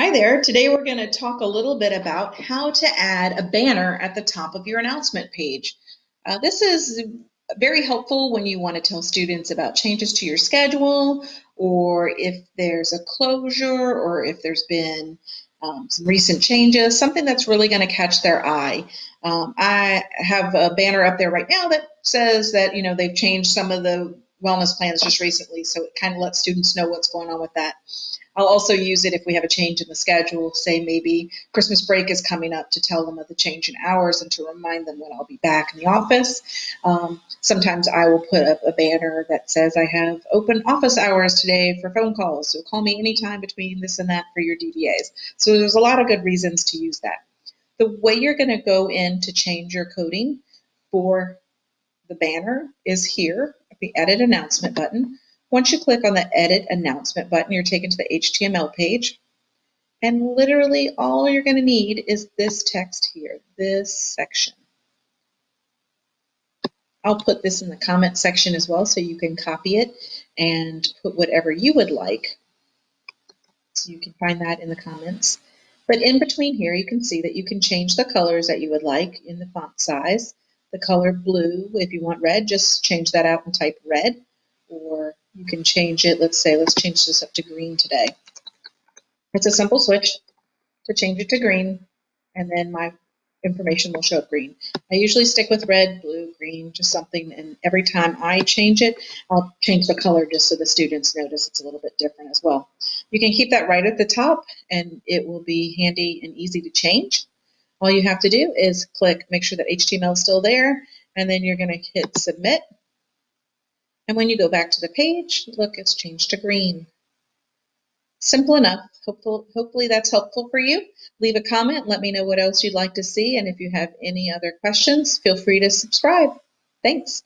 Hi there. Today we're going to talk a little bit about how to add a banner at the top of your announcement page. This is very helpful when you want to tell students about changes to your schedule, or if there's a closure, or if there's been some recent changes, something that's really going to catch their eye. I have a banner up there right now that says that, they've changed some of the wellness plans just recently, so it kind of lets students know what's going on with that. I'll also use it if we have a change in the schedule, say maybe Christmas break is coming up, to tell them of the change in hours and to remind them when I'll be back in the office. Sometimes I will put up a banner that says I have open office hours today for phone calls, so call me anytime between this and that for your DVAs. So there's a lot of good reasons to use that. The way you're going to go in to change your coding for the banner is here at the Edit Announcement button. Once you click on the Edit Announcement button, you're taken to the HTML page. And literally all you're going to need is this text here, this section. I'll put this in the comment section as well so you can copy it and put whatever you would like. So you can find that in the comments. But in between here, you can see that you can change the colors that you would like in the font size. The color blue, if you want red, just change that out and type red. Or you can change it, let's change this up to green today. It's a simple switch to change it to green, and then my information will show up green. I usually stick with red, blue, green, just something, and every time I change it, I'll change the color just so the students notice it's a little bit different as well. You can keep that right at the top, and it will be handy and easy to change. All you have to do is make sure that HTML is still there, and then you're going to hit Submit. And when you go back to the page, look, it's changed to green. Simple enough. Hopefully that's helpful for you. Leave a comment. Let me know what else you'd like to see. And if you have any other questions, feel free to subscribe. Thanks.